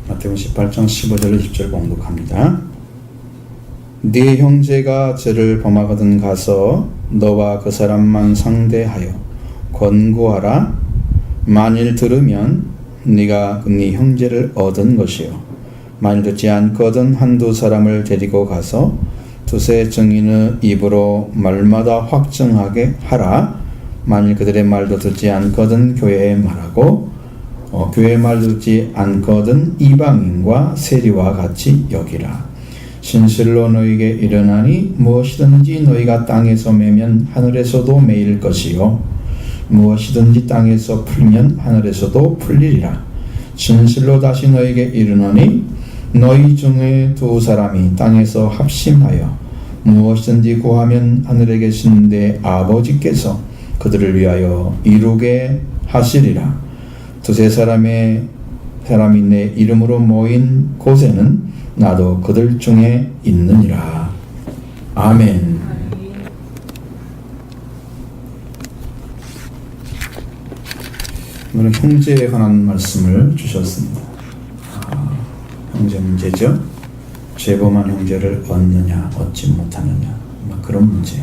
마태복음 18장 15절로 20절 공독합니다. 네 형제가 죄를 범하거든 가서 너와 그 사람만 상대하여 권고하라. 만일 들으면 네가 네 형제를 얻은 것이요, 만일 듣지 않거든 한두 사람을 데리고 가서 두세 증인의 입으로 말마다 확증하게 하라. 만일 그들의 말도 듣지 않거든 교회에 말하고 교회의 말 듣지 않거든 이방인과 세리와 같이 여기라. 진실로 너희에게 이르나니 무엇이든지 너희가 땅에서 매면 하늘에서도 매일 것이요, 무엇이든지 땅에서 풀면 하늘에서도 풀리리라. 진실로 다시 너희에게 이르노니 너희 중에 두 사람이 땅에서 합심하여 무엇이든지 구하면 하늘에 계신 내 아버지께서 그들을 위하여 이루게 하시리라. 두세 사람이 내 이름으로 모인 곳에는 나도 그들 중에 있느니라. 아멘. 오늘 형제에 관한 말씀을 주셨습니다. 형제 문제죠. 죄범한 형제를 얻느냐 얻지 못하느냐, 그런 문제.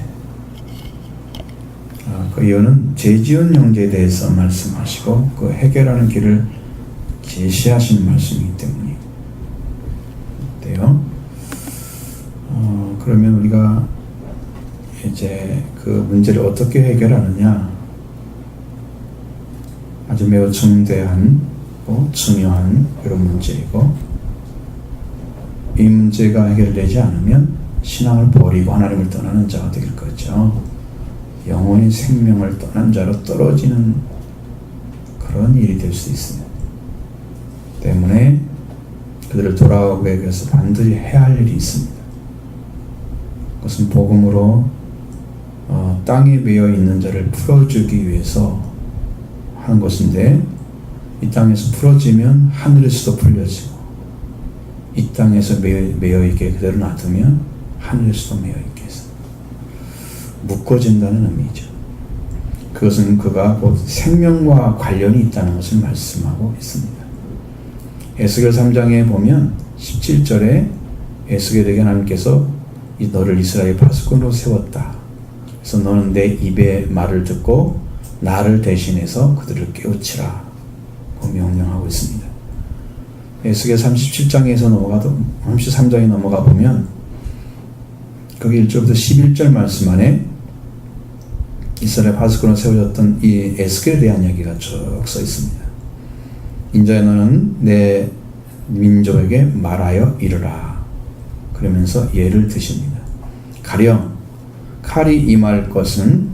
그 이유는 죄지은 형제에 대해서 말씀하시고 그 해결하는 길을 제시하신 말씀이기 때문인데요. 그러면 우리가 이제 그 문제를 어떻게 해결하느냐, 아주 매우 중대한 중요한 그런 문제이고, 이 문제가 해결되지 않으면 신앙을 버리고 하나님을 떠나는 자가 될 거죠. 영혼의 생명을 떠난 자로 떨어지는 그런 일이 될 수 있습니다. 때문에 그들을 돌아오게 위해서 반드시 해야 할 일이 있습니다. 그것은 복음으로 땅에 매여 있는 자를 풀어주기 위해서 하는 것인데, 이 땅에서 풀어지면 하늘에서도 풀려지고, 이 땅에서 매여 있게 그대로 놔두면 하늘에서도 매여 있게 해서 묶어진다는 의미죠. 그것은 그가 곧 생명과 관련이 있다는 것을 말씀하고 있습니다. 에스겔 3장에 보면 17절에 에스겔에게 하나님께서 너를 이스라엘 파수꾼으로 세웠다. 그래서 너는 내 입의 말을 듣고 나를 대신해서 그들을 깨우치라 고 명령하고 있습니다. 에스겔 33장에 넘어가 보면 거기 1절부터 11절 말씀 안에 이스라엘 파수꾼으로 세워졌던 이 에스겔에 대한 이야기가 쭉 써 있습니다. 인자야 너는 내 민족에게 말하여 이르라. 그러면서 예를 드십니다. 가령 칼이 임할 것을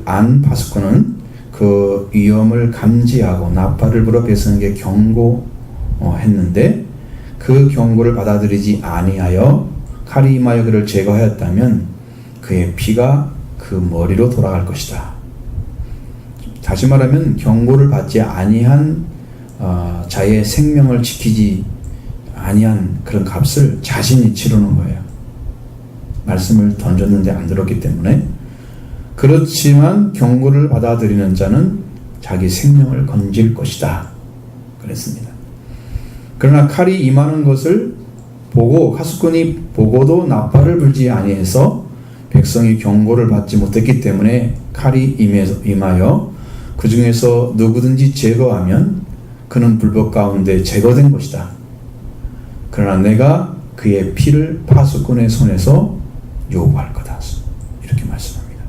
안 파수꾼은 그 위험을 감지하고 나팔을 불어 베쓰는 게 경고했는데 그 경고를 받아들이지 아니하여 칼이 임하여 그를 제거하였다면 그의 피가 그 머리로 돌아갈 것이다. 다시 말하면 경고를 받지 아니한 자의 생명을 지키지 아니한 그런 값을 자신이 치르는 거예요. 말씀을 던졌는데 안 들었기 때문에. 그렇지만 경고를 받아들이는 자는 자기 생명을 건질 것이다 그랬습니다. 그러나 칼이 임하는 것을 보고 파수꾼이 보고도 나팔을 불지 아니해서 백성이 경고를 받지 못했기 때문에 칼이 임하여 그 중에서 누구든지 제거하면 그는 불법 가운데 제거된 것이다. 그러나 내가 그의 피를 파수꾼의 손에서 요구할 거다. 이렇게 말씀합니다.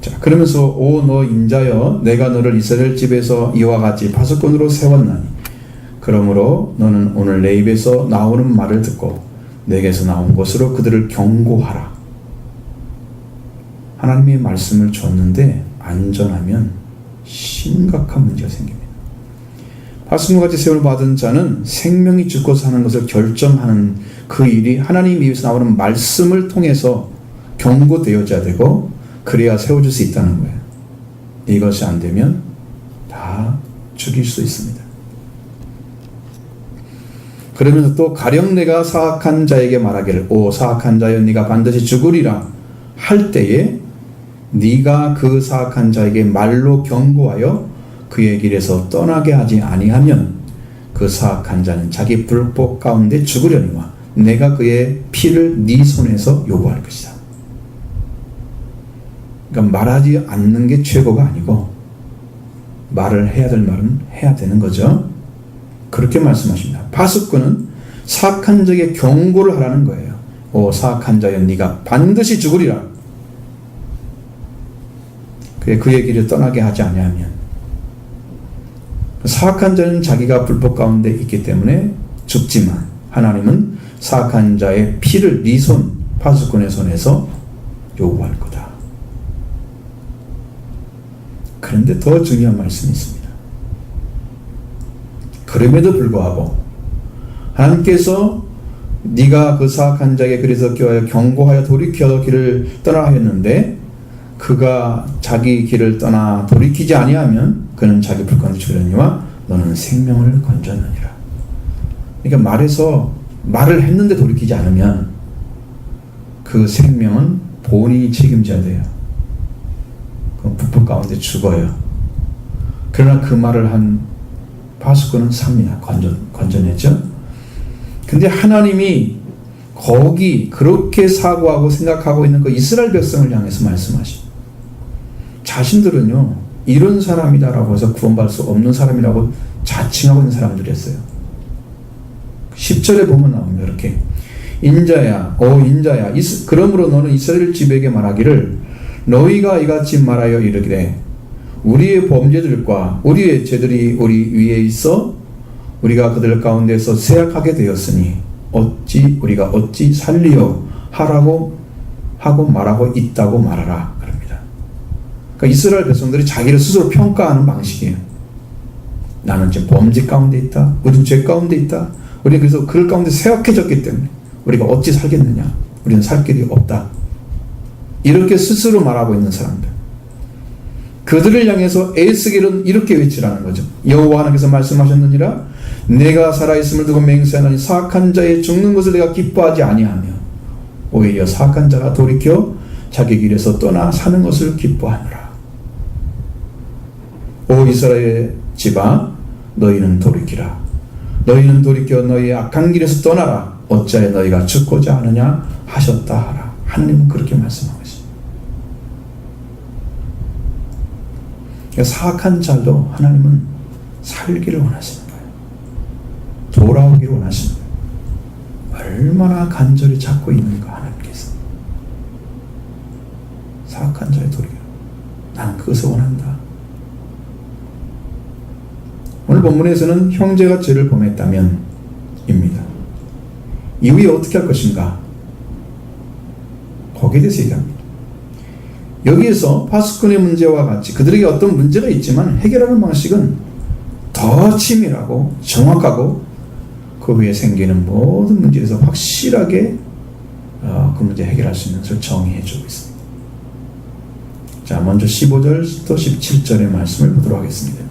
자, 그러면서 오 너 인자여 내가 너를 이스라엘 집에서 이와 같이 파수꾼으로 세웠나니 그러므로 너는 오늘 내 입에서 나오는 말을 듣고 내게서 나온 것으로 그들을 경고하라. 하나님의 말씀을 줬는데 안전하면 심각한 문제가 생깁니다. 파수꾼같이 세움을 받은 자는 생명이 죽고 사는 것을 결정하는 그 일이 하나님 입에서 나오는 말씀을 통해서 경고되어져야 되고 그래야 세워줄 수 있다는 거예요. 이것이 안 되면 다 죽일 수 있습니다. 그러면서 또 가령 내가 사악한 자에게 말하기를 오 사악한 자여 네가 반드시 죽으리라 할 때에 네가 그 사악한 자에게 말로 경고하여 그의 길에서 떠나게 하지 아니하면 그 사악한 자는 자기 불법 가운데 죽으려니와 내가 그의 피를 네 손에서 요구할 것이다. 그러니까 말하지 않는 게 최고가 아니고 말을 해야 될 말은 해야 되는 거죠. 그렇게 말씀하십니다. 파수꾼은 사악한 자에게 경고를 하라는 거예요. 오 사악한 자여 네가 반드시 죽으리라. 그의 길을 떠나게 하지 아니하면 사악한 자는 자기가 불법 가운데 있기 때문에 죽지만 하나님은 사악한 자의 피를 네 손 파수꾼의 손에서 요구할 거다. 그런데 더 중요한 말씀이 있습니다. 그럼에도 불구하고 하나님께서 네가 그 사악한 자에게 그래서 경고하여 돌이켜 길을 떠나라 했는데 그가 자기 길을 떠나 돌이키지 아니하면 그는 자기 불가운데 죽으려니와 너는 생명을 건졌느니라. 그러니까 말을 했는데 돌이키지 않으면 그 생명은 본인이 책임져야 돼요. 그럼 불법 가운데 죽어요. 그러나 그 말을 한 파수꾼은 삽니다. 건져냈죠. 근데 하나님이 거기 그렇게 사고하고 생각하고 있는 그 이스라엘 백성을 향해서 말씀하십니다. 자신들은요 이런 사람이다라고 해서 구원받을 수 없는 사람이라고 자칭하고 있는 사람들이었어요. 10절에 보면 나옵니다. 이렇게 인자야 인자야 그러므로 너는 이스라엘 집에게 말하기를 너희가 이같이 말하여 이르기를 우리의 범죄들과 우리의 죄들이 우리 위에 있어 우리가 그들 가운데서 쇠약하게 되었으니 우리가 어찌 살리어 하라고 하고 말하고 있다고 말하라 그럽니다. 그러니까 이스라엘 백성들이 자기를 스스로 평가하는 방식이에요. 나는 지금 범죄 가운데 있다. 우리는 죄 가운데 있다. 우리는 그래서 그 가운데 쇠약해졌기 때문에 우리가 어찌 살겠느냐. 우리는 살 길이 없다. 이렇게 스스로 말하고 있는 사람들. 그들을 향해서 에스겔은 이렇게 외치라는 거죠. 여호와 하나님께서 말씀하셨느니라 내가 살아있음을 두고 맹세하노니 사악한 자의 죽는 것을 내가 기뻐하지 아니하며 오히려 사악한 자가 돌이켜 자기 길에서 떠나 사는 것을 기뻐하노라. 오 이스라엘 집아 너희는 돌이키라. 너희는 돌이켜 너희의 악한 길에서 떠나라. 어찌하여 너희가 죽고자 하느냐 하셨다 하라. 하나님은 그렇게 말씀하고 있습니다. 사악한 자도 하나님은 살기를 원하시는 거예요. 돌아오기를 원하시는 거예요. 얼마나 간절히 찾고 있는가 하나님께서. 사악한 자의 돌이켜. 나는 그것을 원한다. 오늘 본문에서는 형제가 죄를 범했다면 입니다. 이후에 어떻게 할 것인가? 거기에 대해서 얘기합니다. 여기에서 파수꾼의 문제와 같이 그들에게 어떤 문제가 있지만 해결하는 방식은 더 치밀하고 정확하고 그 위에 생기는 모든 문제에서 확실하게 그 문제 해결할 수 있는 것을 정의해 주고 있습니다. 자, 먼저 15절부터 17절의 말씀을 보도록 하겠습니다.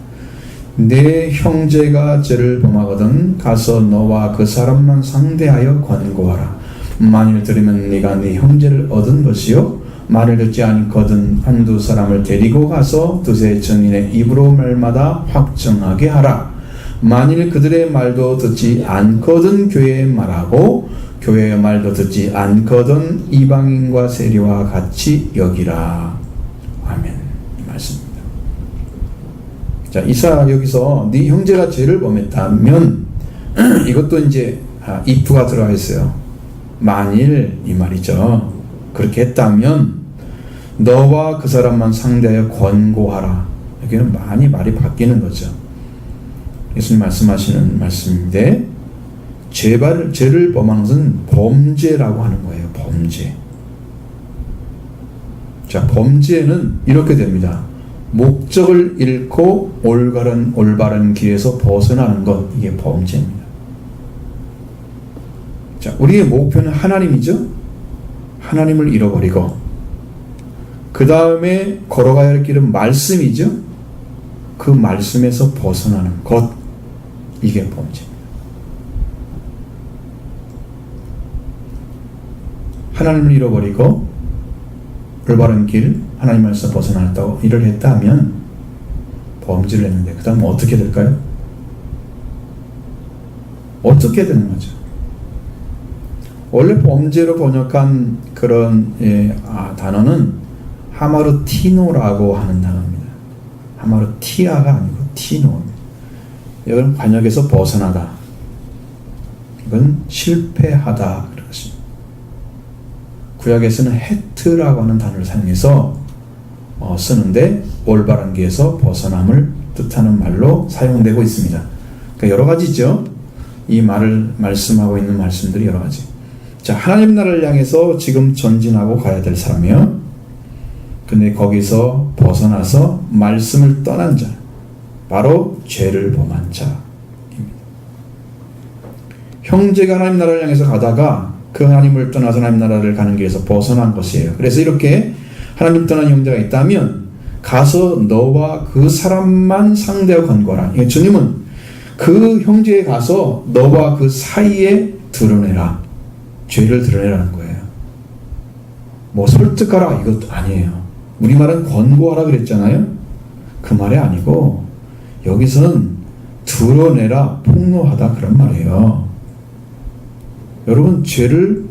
내 형제가 죄를 범하거든 가서 너와 그 사람만 상대하여 권고하라. 만일 들으면 네가 네 형제를 얻은 것이요 말을 듣지 않거든 한두 사람을 데리고 가서 두세 증인의 입으로 말마다 확정하게 하라. 만일 그들의 말도 듣지 않거든 교회의 말하고 교회의 말도 듣지 않거든 이방인과 세리와 같이 여기라. 아멘. 이 말씀입니다. 자, 이사 여기서 네 형제가 죄를 범했다면 이것도 이제 if가 들어가 있어요. 만일 이 말이죠. 그렇게 했다면 너와 그 사람만 상대하여 권고하라. 여기는 많이 말이 바뀌는 거죠. 예수님 말씀하시는 말씀인데 죄를 범하는 것은 범죄라고 하는 거예요. 범죄. 자, 범죄는 이렇게 됩니다. 목적을 잃고 올바른 길에서 벗어나는 것, 이게 범죄입니다. 자, 우리의 목표는 하나님이죠. 하나님을 잃어버리고 그 다음에 걸어가야 할 길은 말씀이죠. 그 말씀에서 벗어나는 것, 이게 범죄입니다. 하나님을 잃어버리고 올바른 길, 하나님 말씀에서 벗어났다고 일을 했다면 범죄를 했는데 그 다음 어떻게 될까요? 어떻게 되는 거죠? 원래 범죄로 번역한 그런 단어는 하마르티노라고 하는 단어입니다. 하마르티아가 아니고 티노입니다. 이건 관역에서 벗어나다. 이건 실패하다. 그렇습니다. 구약에서는 헤트라고 하는 단어를 사용해서 쓰는데 올바른 길에서 벗어남을 뜻하는 말로 사용되고 있습니다. 그러니까 여러 가지죠. 이 말을 말씀하고 있는 말씀들이 여러 가지. 자, 하나님 나라를 향해서 지금 전진하고 가야 될 사람이요. 근데 거기서 벗어나서 말씀을 떠난 자, 바로 죄를 범한 자입니다. 형제가 하나님 나라를 향해서 가다가 그 하나님을 떠나서 하나님 나라를 가는 길에서 벗어난 것이에요. 그래서 이렇게 하나님 떠난 형제가 있다면 가서 너와 그 사람만 상대하고 건거라. 주님은 그 형제에 가서 너와 그 사이에 드러내라. 죄를 드러내라는 거예요. 뭐 설득하라 이것도 아니에요. 우리말은 권고하라 그랬잖아요. 그 말이 아니고 여기서는 드러내라, 폭로하다 그런 말이에요. 여러분 죄를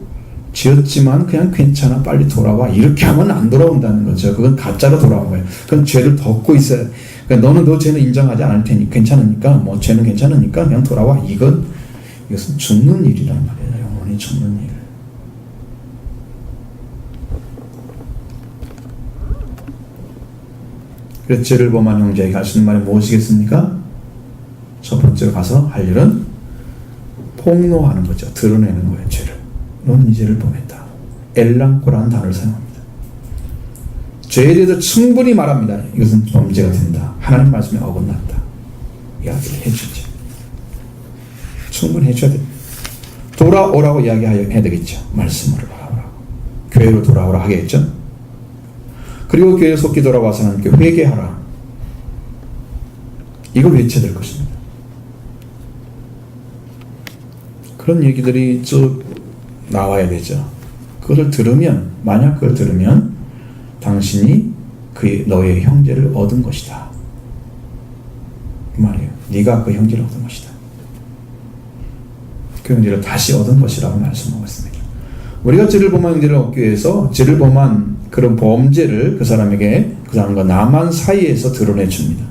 지었지만 그냥 괜찮아 빨리 돌아와 이렇게 하면 안 돌아온다는 거죠. 그건 가짜로 돌아온 거예요. 그건 죄를 덮고 있어요. 그러니까 너 죄는 인정하지 않을 테니 괜찮으니까 뭐 죄는 괜찮으니까 그냥 돌아와. 이것은 죽는 일이란 말이에요. 영원히 죽는 일. 그래서 죄를 범한 형제에게 할 수 있는 말이 무엇이겠습니까? 첫 번째로 가서 할 일은 폭로하는 거죠. 드러내는 거예요. 죄를. 넌 이 죄를 범했다. 엘랑코라는 단어를 사용합니다. 죄에 대해서 충분히 말합니다. 이것은 범죄가 된다. 하나님 말씀에 어긋났다. 이야기를 해주죠. 충분히 해줘야 됩니다. 돌아오라고 이야기해야 되겠죠. 말씀으로 돌아오라고. 교회로 돌아오라 하겠죠. 그리고 교회에 속히 돌아와서 하나님께 회개하라. 이걸 외쳐야 될 것입니다. 그런 얘기들이 쭉 나와야 되죠. 그것을 들으면, 만약 그걸 들으면 당신이 너의 형제를 얻은 것이다. 그 말이에요. 네가 그 형제를 얻은 것이다. 그 형제를 다시 얻은 것이라고 말씀하고 있습니다. 우리가 죄를 범한 형제를 얻기 위해서 죄를 범한 그런 범죄를 그 사람과 나만 사이에서 드러내 줍니다.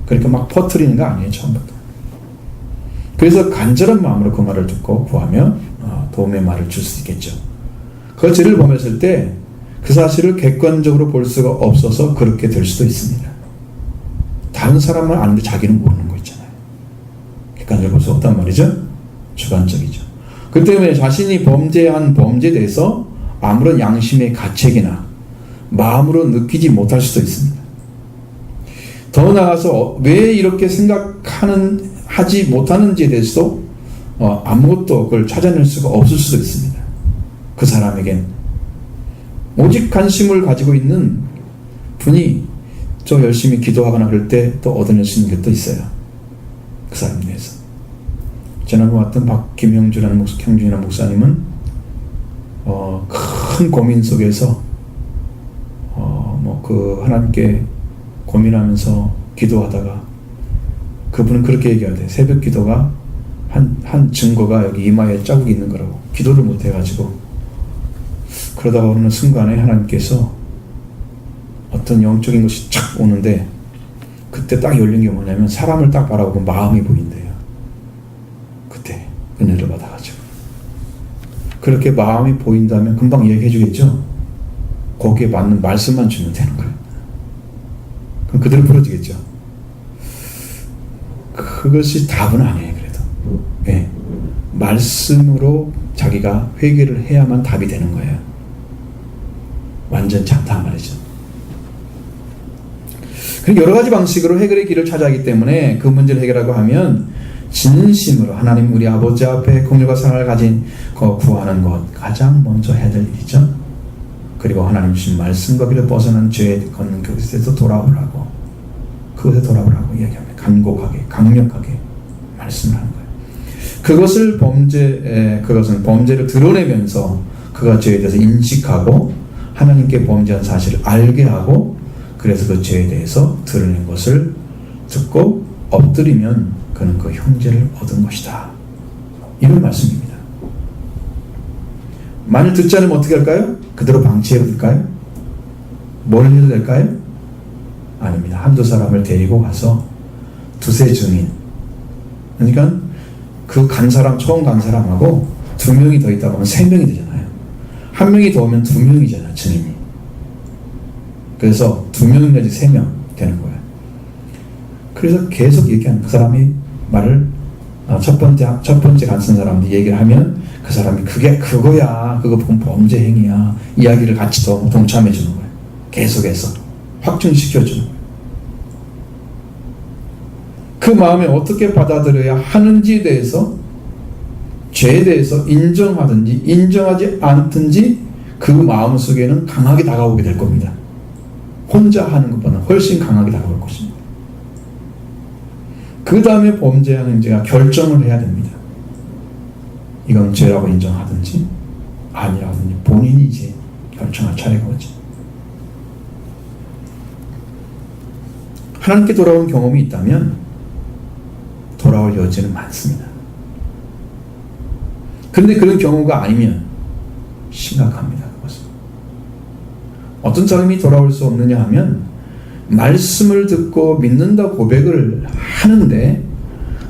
그러니까 막 퍼뜨리는 거 아니에요. 처음부터. 그래서 간절한 마음으로 그 말을 듣고 구하며 도움의 말을 줄 수 있겠죠. 그 죄를 범했을 때 그 사실을 객관적으로 볼 수가 없어서 그렇게 될 수도 있습니다. 다른 사람은 아는데 자기는 모르는 거 있잖아요. 객관적으로 볼 수 없단 말이죠. 주관적이죠. 그 때문에 자신이 범죄한 범죄에 대해서 아무런 양심의 가책이나 마음으로 느끼지 못할 수도 있습니다. 더 나아가서 왜 이렇게 하지 못하는지에 대해서도 아무것도 그걸 찾아낼 수가 없을 수도 있습니다. 그 사람에겐 오직 관심을 가지고 있는 분이 좀 열심히 기도하거나 그럴 때 또 얻어낼 수 있는 게 또 있어요. 그 사람에 대해서. 지난번 왔던 김형준이라는 목사님은 큰 고민 속에서 하나님께 고민하면서 기도하다가 그분은 그렇게 얘기하대. 새벽 기도가 한 증거가 여기 이마에 자국이 있는 거라고. 기도를 못 해가지고 그러다가 어느 순간에 하나님께서 어떤 영적인 것이 착 오는데 그때 딱 열린 게 뭐냐면 사람을 딱 바라보고 마음이 보인대요. 그때 은혜를 받아가지고 그렇게 마음이 보인다면 금방 얘기해 주겠죠. 거기에 맞는 말씀만 주면 되는 거예요. 그럼 그대로 풀어지겠죠. 그것이 답은 아니에요. 그래도 네. 말씀으로 자기가 회개를 해야만 답이 되는 거예요. 완전 작다 말이죠. 여러 가지 방식으로 해결의 길을 찾아야 하기 때문에 그 문제를 해결하고 하면 진심으로 하나님 우리 아버지 앞에 공의와 사랑을 가진 구하는 것 가장 먼저 해야 될 일이죠. 그리고 하나님 주신 말씀과 길을 벗어난 죄에 걷는 그곳에서 돌아오라고 그곳에 돌아오라고 이야기합니다. 간곡하게 강력하게 말씀을 하는 거예요. 그것은 범죄를 드러내면서 그가 죄에 대해서 인식하고 하나님께 범죄한 사실을 알게 하고 그래서 그 죄에 대해서 드러낸 것을 듣고 엎드리면 그는 그 형제를 얻은 것이다. 이런 말씀입니다. 만일 듣지 않으면 어떻게 할까요? 그대로 방치해도 될까요? 뭘 해도 될까요? 아닙니다. 한두 사람을 데리고 가서 두세 증인, 그러니까 그 간 사람, 처음 간 사람하고 두 명이 더 있다 보면 세 명이 되잖아요. 한 명이 더 오면 두 명이잖아요, 증인이. 그래서 두 명 내지 세 명 되는 거예요. 그래서 계속 얘기하는 그 사람이 말을 첫 번째 간 쓴 사람한테 얘기를 하면 그 사람이 그게 그거야, 그거 보면 범죄 행위야, 이야기를 같이 더 동참해 주는 거예요. 계속해서 확증시켜 주는 거예요. 그 마음에 어떻게 받아들여야 하는지에 대해서, 죄에 대해서 인정하든지 인정하지 않든지 그 마음 속에는 강하게 다가오게 될 겁니다. 혼자 하는 것보다 훨씬 강하게 다가올 것입니다. 그 다음에 범죄하는지가 결정을 해야 됩니다. 이건 죄라고 인정하든지 아니라든지 본인이 이제 결정할 차례가 오죠. 하나님께 돌아온 경험이 있다면 돌아올 여지는 많습니다. 그런데 그런 경우가 아니면 심각합니다. 그것은. 어떤 사람이 돌아올 수 없느냐 하면 말씀을 듣고 믿는다 고백을 하는데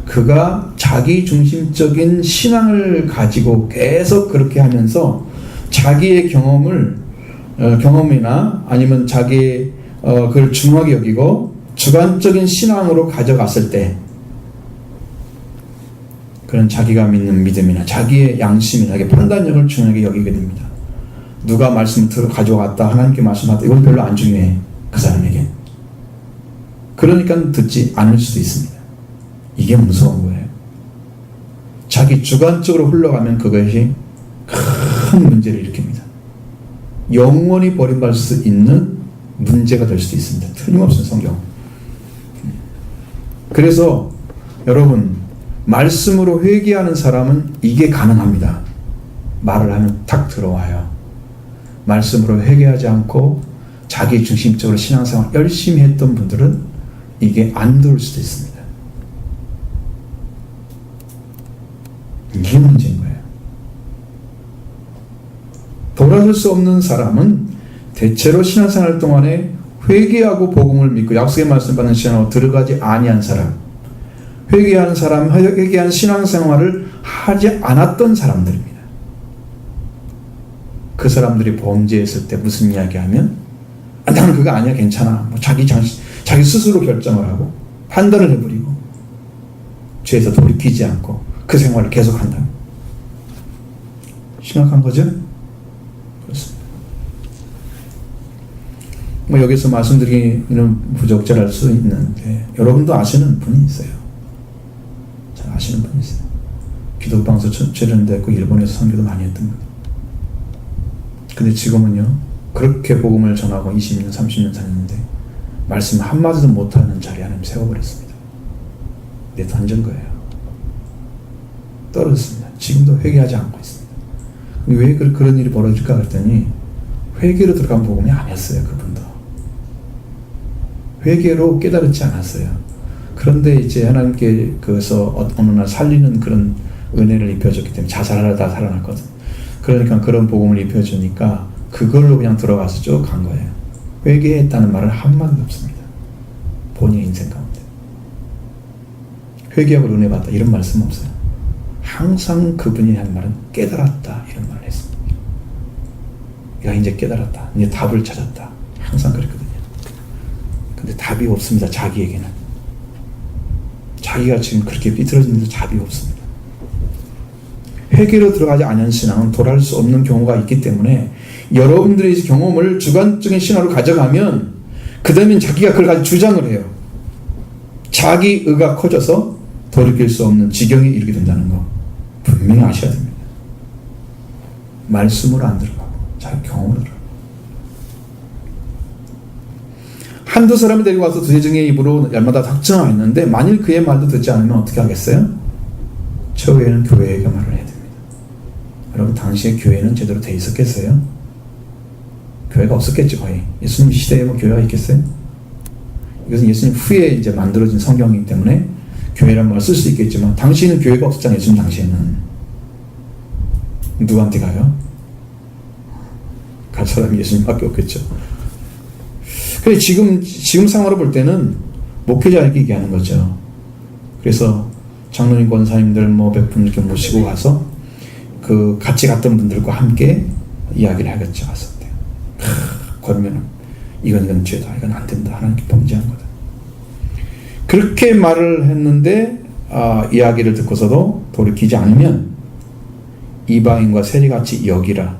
그가 자기 중심적인 신앙을 가지고 계속 그렇게 하면서 자기의 경험이나 아니면 자기의 그걸 중요하게 여기고 주관적인 신앙으로 가져갔을 때 그런 자기가 믿는 믿음이나 자기의 양심이나 자기의 판단력을 중요하게 여기게 됩니다. 누가 말씀을 가져갔다, 하나님께 말씀하다, 이건 별로 안 중요해, 그 사람에게. 그러니까 듣지 않을 수도 있습니다. 이게 무서운 거예요. 자기 주관적으로 흘러가면 그것이 큰 문제를 일으킵니다. 영원히 버림받을 수 있는 문제가 될 수도 있습니다. 틀림없는 성경. 그래서 여러분, 말씀으로 회개하는 사람은 이게 가능합니다. 말을 하면 탁 들어와요. 말씀으로 회개하지 않고 자기 중심적으로 신앙생활 열심히 했던 분들은 이게 안 들어올 수도 있습니다. 이게 문제인 거예요. 돌아설 수 없는 사람은 대체로 신앙생활 동안에 회개하고 복음을 믿고 약속의 말씀 받는 신앙으로 들어가지 아니한 사람, 회개하는 사람, 회개한 신앙생활을 하지 않았던 사람들입니다. 그 사람들이 범죄했을 때 무슨 이야기하면 나는 그거 아니야, 괜찮아, 뭐 자기 스스로 결정을 하고 판단을 해버리고 죄에서 돌이키지 않고 그 생활을 계속한다. 심각한 거죠? 그렇습니다. 뭐 여기서 말씀드리기는 부적절할 수 있는데 여러분도 아시는 분이 있어요. 잘 아시는 분이 있어요. 기독방송 출연됐고 일본에서 선교도 많이 했던 분. 근데 지금은요, 그렇게 복음을 전하고 20년, 30년 살았는데 말씀 한마디도 못하는 자리에 하나님 세워버렸습니다. 내 던진 거예요. 떨어졌습니다. 지금도 회개하지 않고 있습니다. 왜 그런 일이 벌어질까 했더니 회개로 들어간 복음이 아니었어요. 그분도 회개로 깨달지 않았어요. 그런데 이제 하나님께 그래서 어느 날 살리는 그런 은혜를 입혀줬기 때문에 자살하다 살아났거든. 그러니까 그런 복음을 입혀주니까 그걸로 그냥 들어가서 쭉 간 거예요. 회개했다는 말은 한마디도 없습니다. 본인의 인생 가운데 회개하고 은혜 받다 이런 말씀 없어요. 항상 그분이 한 말은 깨달았다 이런 말을 했습니다. 야, 이제 깨달았다, 이제 답을 찾았다, 항상 그랬거든요. 근데 답이 없습니다. 자기에게는 자기가 지금 그렇게 삐뚤어지면서 답이 없습니다. 회개로 들어가지 않은 신앙은 돌아올 수 없는 경우가 있기 때문에 여러분들의 경험을 주관적인 신앙으로 가져가면 그 다음엔 자기가 그걸 가지고 주장을 해요. 자기 의가 커져서 돌이킬 수 없는 지경에 이르게 된다는 거 분명히 아셔야 됩니다. 말씀으로 안 들어가고 자기 경험으로 들어가고. 한두 사람을 데리고 와서 두세 증의 입으로 날마다 닥쳐있는데 만일 그의 말도 듣지 않으면 어떻게 하겠어요? 처음에는 교회에게 말을 해야 됩니다. 여러분, 당시에 교회는 제대로 돼 있었겠어요? 교회가 없었겠지. 거의 예수님 시대에 뭐 교회가 있겠어요? 이것은 예수님 후에 이제 만들어진 성경이기 때문에 교회란 말을 쓸 수 있겠지만 당시에는 교회가 없었잖아요. 예수님 당시에는. 누구한테 가요? 갈 사람이 예수님밖에 없겠죠. 그래 지금 상황으로 볼 때는 목회자에게 얘기하는 거죠. 그래서 장로님, 권사님들 몇 분 이렇게 모시고 가서 그 같이 갔던 분들과 함께 이야기를 하겠죠. 가서 그러면 이건 죄다, 이건 안 된다, 하나님께 범죄한 거다. 그렇게 말을 했는데 이야기를 듣고서도 돌이키지 않으면 이방인과 세리같이 여기라.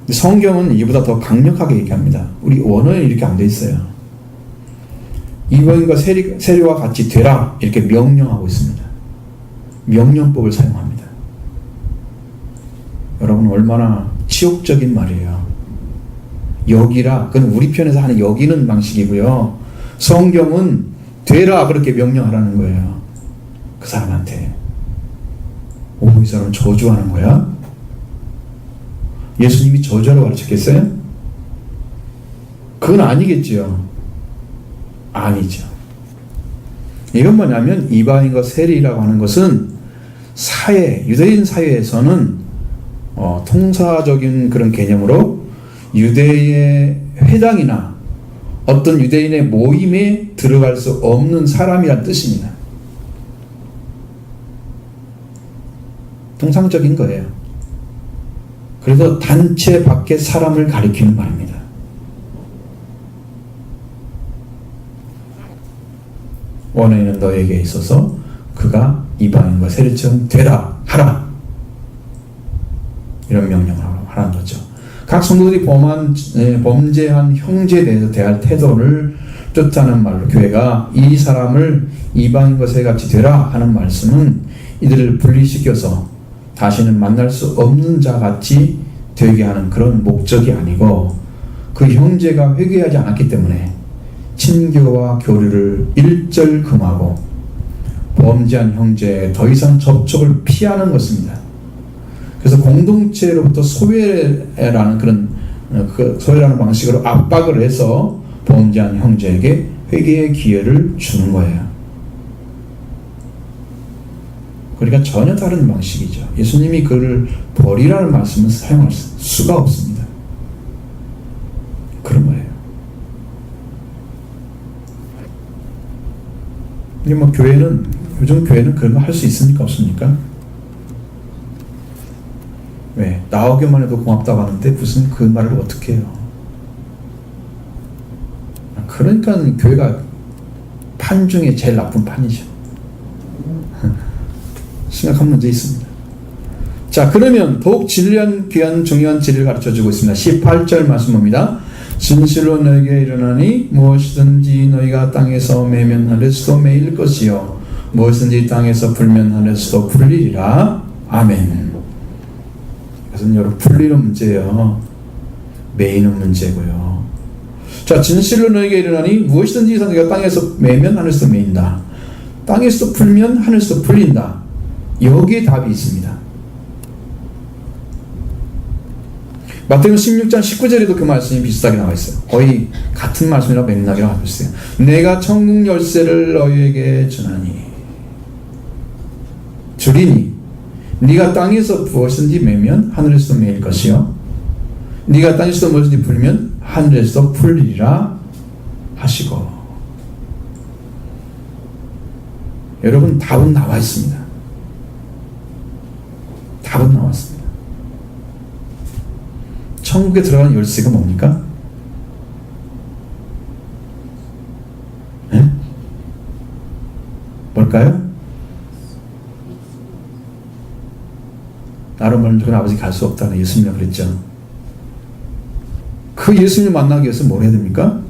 성경은 이보다 더 강력하게 얘기합니다. 우리 원어에 이렇게 안 돼 있어요. 이방인과 세리와 같이 되라 이렇게 명령하고 있습니다. 명령법을 사용합니다. 여러분 얼마나 치욕적인 말이에요. 여기라, 그건 우리 편에서 하는 여기는 방식이고요. 성경은 되라 그렇게 명령하라는 거예요. 그 사람한테. 이 사람은 저주하는 거야? 예수님이 저주하라고 가르쳤겠어요? 그건 아니겠죠. 아니죠. 이건 뭐냐면 이방인과 세리라고 하는 것은 유대인 사회에서는 통사적인 그런 개념으로 유대의 회당이나 어떤 유대인의 모임에 들어갈 수 없는 사람이란 뜻입니다. 통상적인 거예요. 그래서 단체 밖의 사람을 가리키는 말입니다. 원어에는 너에게 있어서 그가 이방인과 세리처럼 되라, 하라, 이런 명령을 하라는 거죠. 각 성도들이 범죄한 형제에 대해서 대할 태도를 뜻하는 말로 교회가 이 사람을 이방인과 세리같이 되라 하는 말씀은 이들을 분리시켜서 다시는 만날 수 없는 자 같이 되게 하는 그런 목적이 아니고 그 형제가 회개하지 않았기 때문에 친교와 교류를 일절 금하고 범죄한 형제에 더 이상 접촉을 피하는 것입니다. 그래서 공동체로부터 소외라는 그런 소외라는 방식으로 압박을 해서 범죄한 형제에게 회개의 기회를 주는 거예요. 그러니까 전혀 다른 방식이죠. 예수님이 그를 버리라는 말씀은 사용할 수가 없습니다. 그런 거예요. 근데 요즘 교회는 그런 거 할 수 있습니까? 없습니까? 왜? 나오기만 해도 고맙다고 하는데 무슨 그 말을 어떻게 해요? 그러니까 교회가 판 중에 제일 나쁜 판이죠. 심각한 문제 있습니다. 자, 그러면 더욱 진리한 귀한 중요한 진리를 가르쳐주고 있습니다. 18절 말씀 봅니다. 진실로 너에게 이르노니 무엇이든지 너희가 땅에서 매면 하늘에서도 매일 것이요 무엇이든지 땅에서 풀면 하늘에서도 풀리리라. 아멘. 그래서 여러분 풀리는 문제예요. 매이는 문제고요. 자, 진실로 너에게 이르노니 무엇이든지 너희가 땅에서 매면 하늘에서도 매인다. 땅에서 풀면 하늘에서도 풀린다. 여기에 답이 있습니다. 마태복음 16장 19절에도 그 말씀이 비슷하게 나와 있어요. 거의 같은 말씀이라 맥락이 나와 있어요. 내가 천국 열쇠를 너희에게 주리니 네가 땅에서 무엇이든지 매면 하늘에서도 매일 것이요 네가 땅에서 무엇이든지 풀면 하늘에서도 풀리리라 하시고. 여러분 답은 나와 있습니다. 답은 나왔습니다. 천국에 들어가는 열쇠가 뭡니까? 네? 뭘까요? 나로 말하면 죽은 아버지 갈 수 없다는 예수님이 그랬죠. 그 예수님을 만나기 위해서 뭘 해야 됩니까?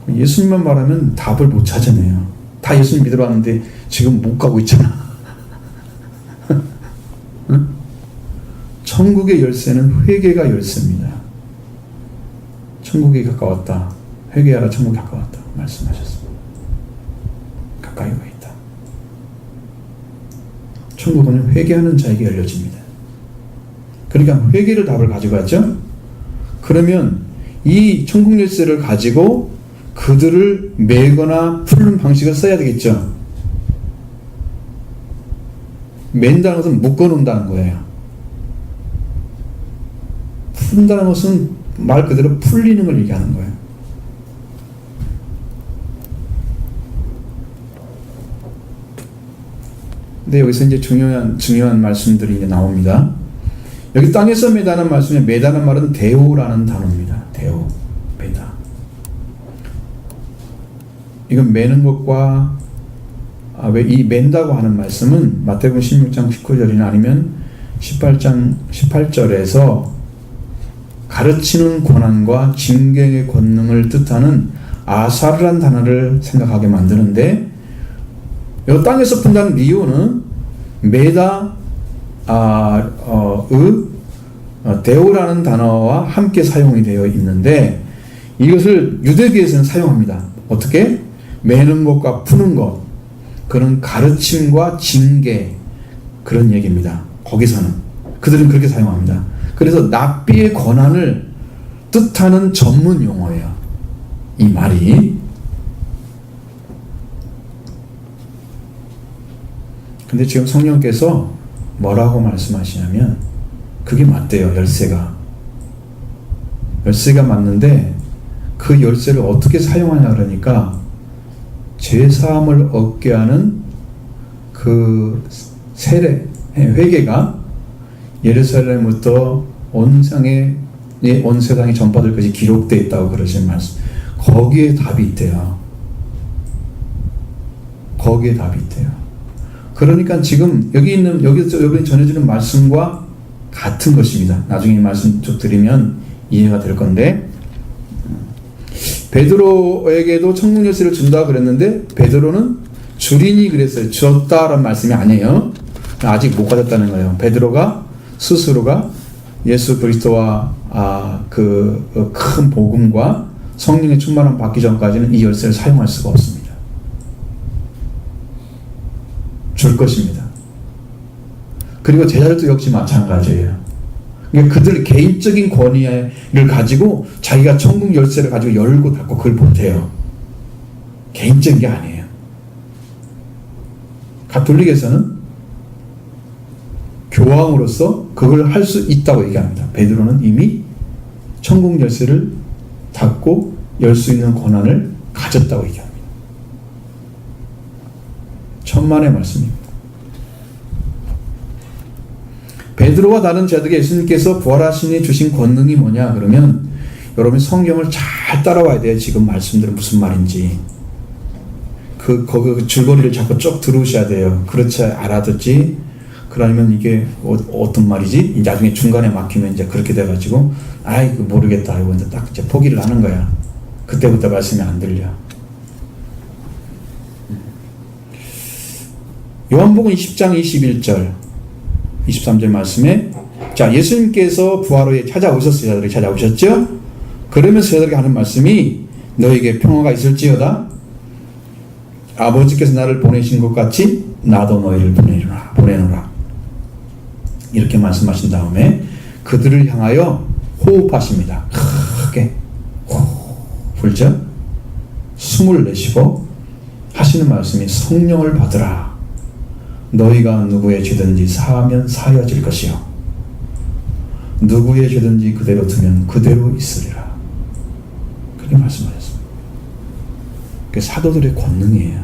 예수님만 말하면 답을 못 찾아내요. 다 예수님 믿으러 왔는데 지금 못 가고 있잖아. 응? 천국의 열쇠는 회개가 열쇠입니다. 천국이 가까웠다. 회개하라, 천국이 가까웠다 말씀하셨습니다. 가까이 와 있다. 천국은 회개하는 자에게 열려집니다. 그러니까 회개를 답을 가져가죠. 그러면 이 천국 열쇠를 가지고 그들을 매거나 풀는 방식을 써야 되겠죠. 맨다는 것은 묶어놓는다는 거예요. 푼다는 것은 말 그대로 풀리는 걸 얘기하는 거예요. 근데 여기서 이제 중요한 말씀들이 이제 나옵니다. 여기 땅에서 매다는 말씀에 매다는 말은 대오라는 단어입니다. 대오, 매다. 이건 매는 것과 왜 이 맨다고 하는 말씀은 마태복음 16장 19절이나 아니면 18장 18절에서 가르치는 권한과 징계의 권능을 뜻하는 아사르란 단어를 생각하게 만드는데, 이 땅에서 푼다는 이유는 매다 데오라는 단어와 함께 사용이 되어 있는데, 이것을 유대교에서는 사용합니다. 어떻게? 매는 것과 푸는 것, 그런 가르침과 징계, 그런 얘기입니다. 거기서는 그들은 그렇게 사용합니다. 그래서 납비의 권한을 뜻하는 전문 용어예요, 이 말이. 근데 지금 성령께서 뭐라고 말씀하시냐면, 그게 맞대요. 열쇠가 맞는데 그 열쇠를 어떻게 사용하냐 그러니까, 죄사함을 얻게 하는 그 세례, 회개가 예루살렘부터 온 세상에 전파될 것이 기록되어 있다고 그러신 말씀, 거기에 답이 있대요. 거기에 답이 있대요. 그러니까 지금 여기 전해주는 말씀과 같은 것입니다. 나중에 이 말씀 쭉 드리면 이해가 될 건데, 베드로에게도 천국 열쇠를 준다 그랬는데 베드로는 주린이 그랬어요. 줬다라는 말씀이 아니에요. 아직 못 가졌다는 거예요. 베드로가 스스로가 예수 그리스도와 그 큰 복음과 성령의 충만함 받기 전까지는 이 열쇠를 사용할 수가 없습니다. 줄 것입니다. 그리고 제자들도 역시 마찬가지예요. 그러니까 그들 개인적인 권위를 가지고 자기가 천국 열쇠를 가지고 열고 닫고 그걸 못해요. 개인적인 게 아니에요. 가톨릭에서는 교황으로서 그걸 할 수 있다고 얘기합니다. 베드로는 이미 천국 열쇠를 닫고 열 수 있는 권한을 가졌다고 얘기합니다. 천만의 말씀입니다. 베드로와 다른 제자들에게 예수님께서 부활하시니 주신 권능이 뭐냐 그러면, 여러분 성경을 잘 따라와야 돼요. 지금 말씀들은 무슨 말인지 그 줄거리를 자꾸 쭉 들으셔야 돼요. 그렇지 알아듣지, 그러면 이게 어떤 말이지? 나중에 중간에 막히면 이제 그렇게 돼가지고 아이 모르겠다 이거 이제 딱 이제 포기를 하는 거야. 그때부터 말씀이 안 들려. 요한복음 20장 21절 23절 말씀에, 자 예수님께서 부활 후에 찾아오셨어요. 제자들이 찾아오셨죠? 그러면서 제자들에게 하는 말씀이, 너에게 평화가 있을지어다. 아버지께서 나를 보내신 것 같이 나도 너희를 보내노라. 이렇게 말씀하신 다음에 그들을 향하여 호흡하십니다. 크게 불죠? 숨을 내쉬고 하시는 말씀이, 성령을 받으라. 너희가 누구의 죄든지 사하면 사하여질 것이요 누구의 죄든지 그대로 두면 그대로 있으리라. 그렇게 말씀하셨습니다. 그게 사도들의 권능이에요.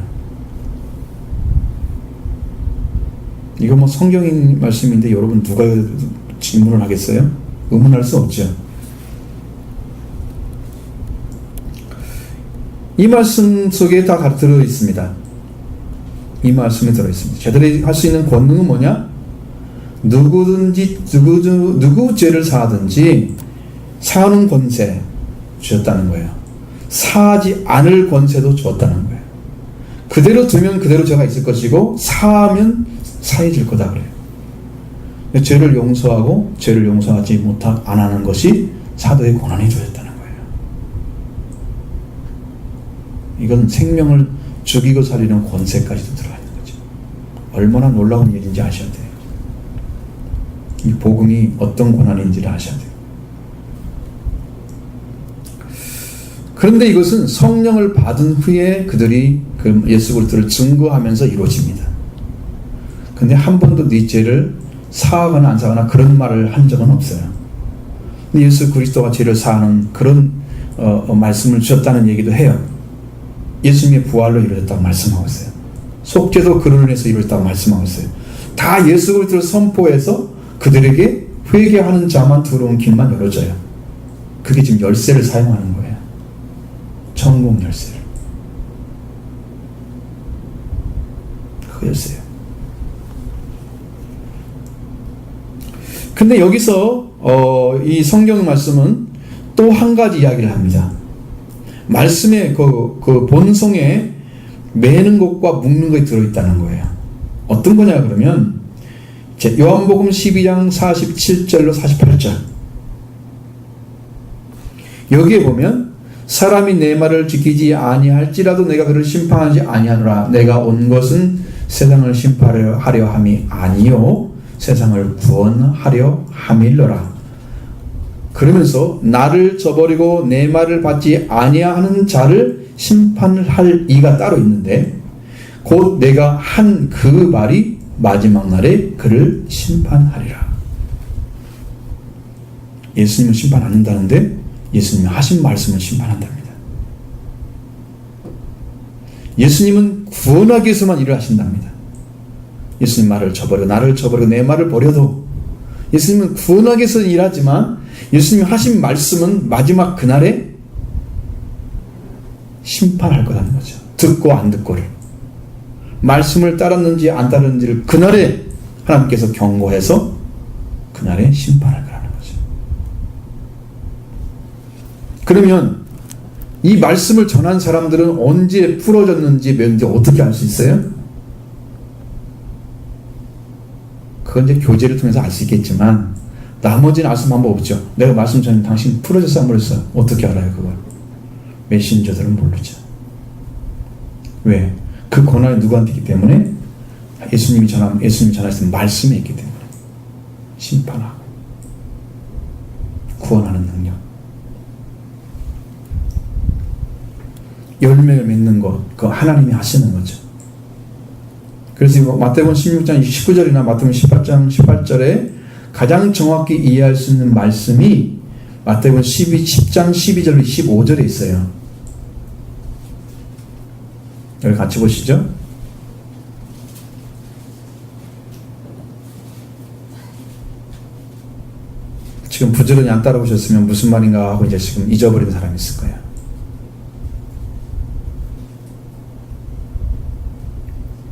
이거 뭐 성경인 말씀인데 여러분 누가 질문을 하겠어요? 의문할 수 없죠. 이 말씀 속에 다 들어 있습니다. 이 말씀에 들어 있습니다. 제자들이 할 수 있는 권능은 뭐냐? 누구든지 누구 죄를 사하든지 사하는 권세 주셨다는 거예요. 사하지 않을 권세도 주었다는 거예요. 그대로 두면 그대로 죄가 있을 것이고 사하면 사해질 거다 그래요. 죄를 용서하고 죄를 용서하지 안 하는 것이 사도의 권한이 주어졌다는 거예요. 이건 생명을 죽이고 살리는 권세까지도 들어가 있는 거죠. 얼마나 놀라운 일인지 아셔야 돼요. 이 복음이 어떤 권한인지를 아셔야 돼요. 그런데 이것은 성령을 받은 후에 그들이 그 예수 그리스도를 증거하면서 이루어집니다. 근데 한 번도 네 죄를 사하거나 안 사하거나 그런 말을 한 적은 없어요. 근데 예수 그리스도가 죄를 사하는 그런 말씀을 주셨다는 얘기도 해요. 예수님의 부활로 이루어졌다고 말씀하고 있어요. 속죄도 그로 인해서 이루어졌다고 말씀하고 있어요. 다 예수 그리스도를 선포해서 그들에게 회개하는 자만 들어온 길만 열어져요. 그게 지금 열쇠를 사용하는 거예요. 천국 열쇠를. 그 열쇠예요. 근데 여기서 이 성경 말씀은 또 한 가지 이야기를 합니다. 말씀의 그 본성에 매는 것과 묶는 것이 들어있다는 거예요. 어떤 거냐 그러면 요한복음 12장 47절로 48절 여기에 보면 사람이 내 말을 지키지 아니할지라도 내가 그를 심판하지 아니하노라. 내가 온 것은 세상을 심판하려 함이 아니요 세상을 구원하려 함일러라. 그러면서 나를 저버리고 내 말을 받지 아니하는 자를 심판할 이가 따로 있는데 곧 내가 한 그 말이 마지막 날에 그를 심판하리라. 예수님은 심판 안 한다는데 예수님이 하신 말씀을 심판한답니다. 예수님은 구원하기 위해서만 일을 하신답니다. 예수님 말을 저버려 나를 저버리고 내 말을 버려도 예수님은 구원하기 위해서 일하지만 예수님이 하신 말씀은 마지막 그날에 심판할 거라는 거죠. 듣고 안 듣고를. 말씀을 따랐는지 안 따랐는지를 그날에 하나님께서 경고해서 그날에 심판할 거라는 거죠. 그러면 이 말씀을 전한 사람들은 언제 풀어졌는지 맺는지 어떻게 알 수 있어요? 그건 이제 교제를 통해서 알 수 있겠지만 나머지는 알 수 방법 없죠. 내가 말씀 전에 당신 풀어졌어 안 풀어졌어? 어떻게 알아요 그걸? 메신저들은 모르죠. 왜? 그 권한이 누구한테 있기 때문에 예수님이 전하신 말씀에 있기 때문에 심판하고 구원하는 능력 열매를 맺는 것 그거 하나님이 하시는 거죠. 그래서 이거 마태복음 16장 19절이나 마태복음 18장 18절에 가장 정확히 이해할 수 있는 말씀이 마태복음 10장 12절 25절에 있어요. 여기 같이 보시죠. 지금 부지런히 안 따라오셨으면 무슨 말인가 하고 이제 지금 잊어버린 사람이 있을 거예요.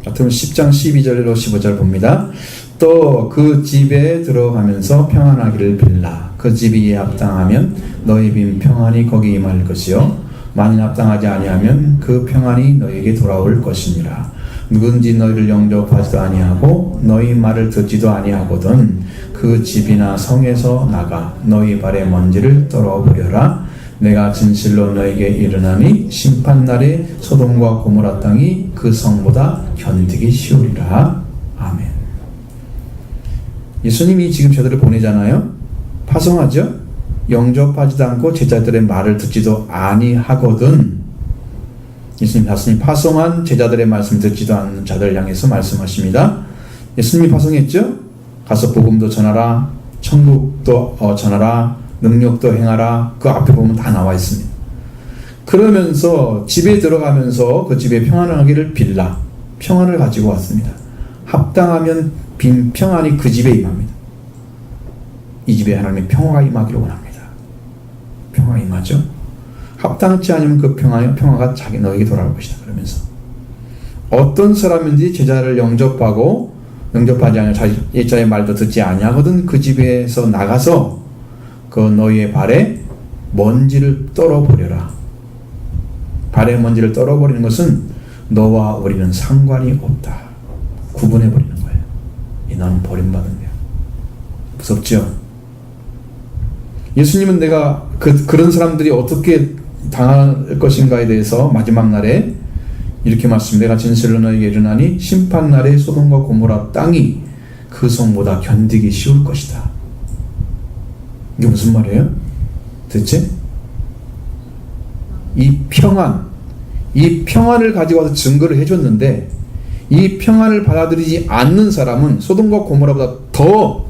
마태복음 10장 12절로 15절 봅니다. 또 그 집에 들어가면서 평안하기를 빌라. 그 집이 이에 합당하면 너희 빈 평안이 거기 임할 것이요 만일 합당하지 아니하면 그 평안이 너희에게 돌아올 것이니라. 누군지 너희를 영접하지도 아니하고 너희 말을 듣지도 아니하거든 그 집이나 성에서 나가 너희 발의 먼지를 떨어버려라. 내가 진실로 너희에게 이르나니 심판날에 소돔과 고모라 땅이 그 성보다 견디기 쉬우리라. 아멘. 예수님이 지금 저들을 보내잖아요. 파송하죠. 영접하지도 않고 제자들의 말을 듣지도 아니하거든. 예수님 파송한 제자들의 말씀 듣지도 않는 자들을 향해서 말씀하십니다. 예수님이 파송했죠. 가서 복음도 전하라. 천국도 전하라. 능력도 행하라. 그 앞에 보면 다 나와 있습니다. 그러면서 집에 들어가면서 그 집에 평안을 하기를 빌라. 평안을 가지고 왔습니다. 합당하면 빈 평안이 그 집에 임합니다. 이 집에 하나님의 평화가 임하기를 원합니다. 평화가 임하죠. 합당치 않으면 그 평화가 너에게 돌아올 것이다. 그러면서 어떤 사람인지 제자를 영접하지 않으면 제자의 말도 듣지 아니하거든 그 집에서 나가서 그 너희의 발에 먼지를 떨어버려라. 발에 먼지를 떨어버리는 것은 너와 우리는 상관이 없다. 구분해버리는 거예요. 너는 버림받은 거야. 무섭죠? 예수님은 내가 그런 사람들이 어떻게 당할 것인가에 대해서 마지막 날에 이렇게 말씀 내가 진실로 너희에게 이르나니 심판날에 소돔과 고모라 땅이 그 성보다 견디기 쉬울 것이다. 이게 무슨 말이에요? 대체? 이 평안을 가지고 와서 증거를 해줬는데 이 평안을 받아들이지 않는 사람은 소돔과 고모라보다 더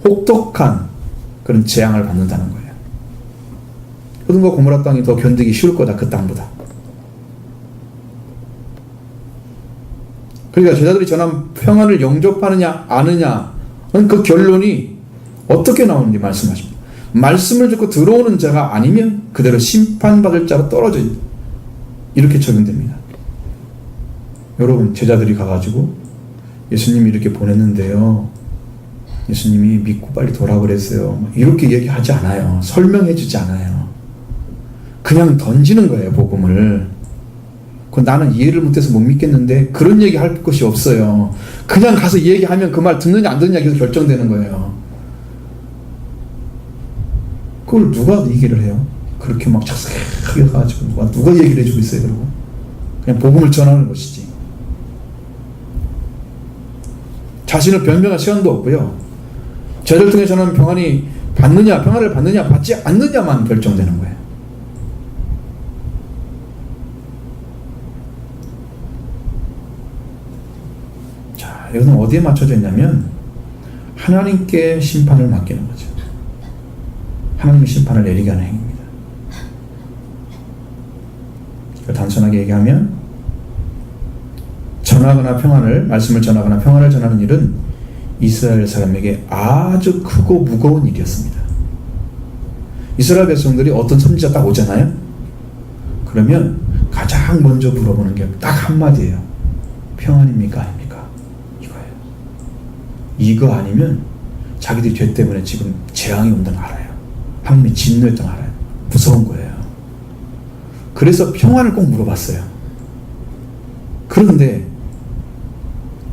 혹독한 그런 재앙을 받는다는 거예요. 소돔과 고모라 땅이 더 견디기 쉬울 거다, 그 땅보다. 그러니까 제자들이 전한 평안을 영접하느냐 아느냐는 그 결론이 어떻게 나오는지 말씀하십니다. 말씀을 듣고 들어오는 자가 아니면 그대로 심판받을 자로 떨어져 있다. 이렇게 적용됩니다. 여러분, 제자들이 가가지고 예수님이 이렇게 보냈는데요, 예수님이 믿고 빨리 돌아오라 그랬어요, 이렇게 얘기하지 않아요. 설명해 주지 않아요. 그냥 던지는 거예요, 복음을. 나는 이해를 못해서 못 믿겠는데 그런 얘기 할 것이 없어요. 그냥 가서 얘기하면 그 말 듣느냐 안 듣느냐 계속 결정되는 거예요. 그걸 누가 얘기를 해요? 그렇게 막 착색하게 가지고 누가 얘기를 해주고 있어요? 그러고 그냥 복음을 전하는 것이지. 자신을 변명할 시간도 없고요. 저를 통해 전하는 평안을 받느냐 받지 않느냐만 결정되는 거예요. 자, 이것은 어디에 맞춰져 있냐면 하나님께 심판을 맡기는 거죠. 하나님의 심판을 내리게 하는 행위입니다. 단순하게 얘기하면 말씀을 전하거나 평안을 전하는 일은 이스라엘 사람에게 아주 크고 무거운 일이었습니다. 이스라엘 백성들이 어떤 선지자 딱 오잖아요. 그러면 가장 먼저 물어보는 게 딱 한마디예요. 평안입니까? 아닙니까? 이거예요. 이거 아니면 자기들이 죄 때문에 지금 재앙이 온다는 걸 알아요. 하나님이 진노했다는 걸 알아요. 무서운 거예요. 그래서 평안을 꼭 물어봤어요. 그런데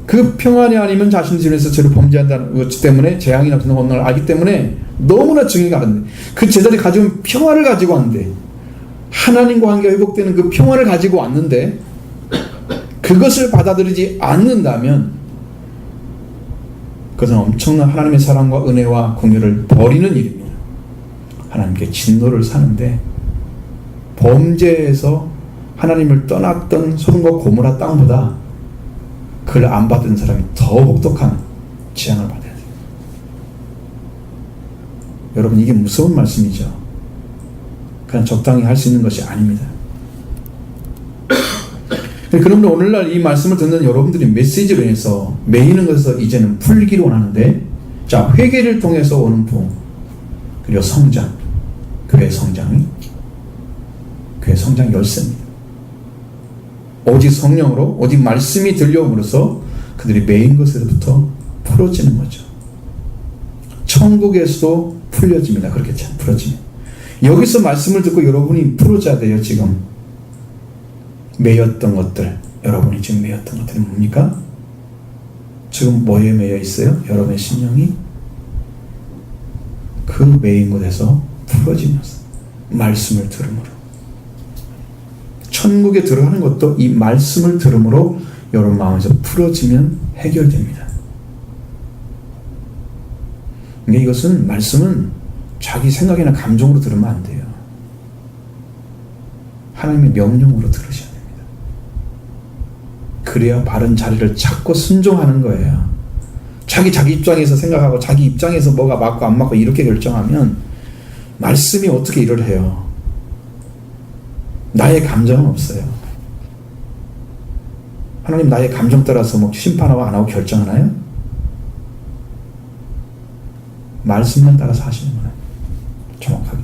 그 평안이 아니면 자신의 집에서 죄를 범죄한다는 것 때문에 재앙이나 그런 걸 알기 때문에 너무나 증오가 가는데 그 제자들이 가져온 평안을 가지고 왔는데, 하나님과 관계가 회복되는 그 평안을 가지고 왔는데 그것을 받아들이지 않는다면 그것은 엄청난 하나님의 사랑과 은혜와 공유를 버리는 일입니다. 하나님께 진노를 사는데 범죄에서 하나님을 떠났던 소돔과 고모라 땅보다 그걸 안 받은 사람이 더 혹독한 재앙을 받아야 돼요. 여러분, 이게 무서운 말씀이죠. 그냥 적당히 할 수 있는 것이 아닙니다. 그러므로 오늘날 이 말씀을 듣는 여러분들이 메시지로 인해서 매이는 것에서 이제는 풀기를 원하는데, 자, 회개를 통해서 오는 부흥, 그리고 성장, 교회 성장 열쇠입니다. 오직 성령으로, 오직 말씀이 들려옴으로써 그들이 매인 것에서부터 풀어지는 거죠. 천국에서도 풀려집니다. 그렇게 풀어지면. 여기서 말씀을 듣고 여러분이 풀어져야 돼요. 지금 매였던 것들, 여러분이 지금 매였던 것들이 뭡니까? 지금 뭐에 매여 있어요? 여러분의 심령이 그 매인 곳에서 풀어지면서 말씀을 들음으로. 천국에 들어가는 것도 이 말씀을 들음으로 여러분 마음에서 풀어지면 해결됩니다. 그러니까 이것은, 말씀은 자기 생각이나 감정으로 들으면 안 돼요. 하나님의 명령으로 들으셔야 됩니다. 그래야 바른 자리를 찾고 순종하는 거예요. 자기 입장에서 생각하고 자기 입장에서 뭐가 맞고 안 맞고 이렇게 결정하면 말씀이 어떻게 일을 해요? 나의 감정은 없어요. 하나님 나의 감정 따라서 뭐 심판하고 안 하고 결정하나요? 말씀만 따라서 하시는 거예요. 정확하게.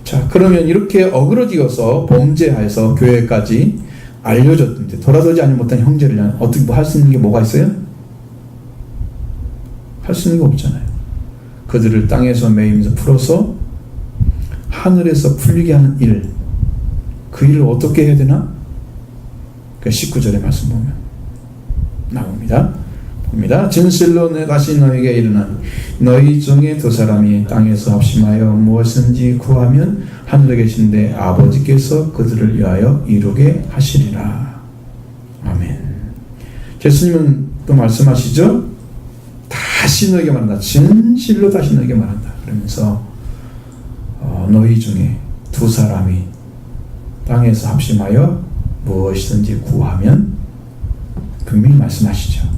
자, 그러면 이렇게 어그러지어서 범죄하여서 교회까지 알려졌는데 돌아서지 않지 못한 형제를 어떻게 할 수 있는 게 뭐가 있어요? 할 수 있는 게 없잖아요. 그들을 땅에서 매이면서 풀어서 하늘에서 풀리게 하는 일, 그 일을 어떻게 해야 되나? 그 19절의 말씀 보면 나옵니다. 봅니다. 진실로 다시 너에게 이르노니 너희 중에 두 사람이 땅에서 합심하여 무엇인지 구하면 하늘에 계신데 아버지께서 그들을 위하여 이루게 하시리라. 아멘. 예수님은 또 말씀하시죠. 다시 너에게 말한다. 진실로 다시 너에게 말한다. 그러면서 너희 중에 두 사람이 땅에서 합심하여 무엇이든지 구하면 분명히 말씀하시죠.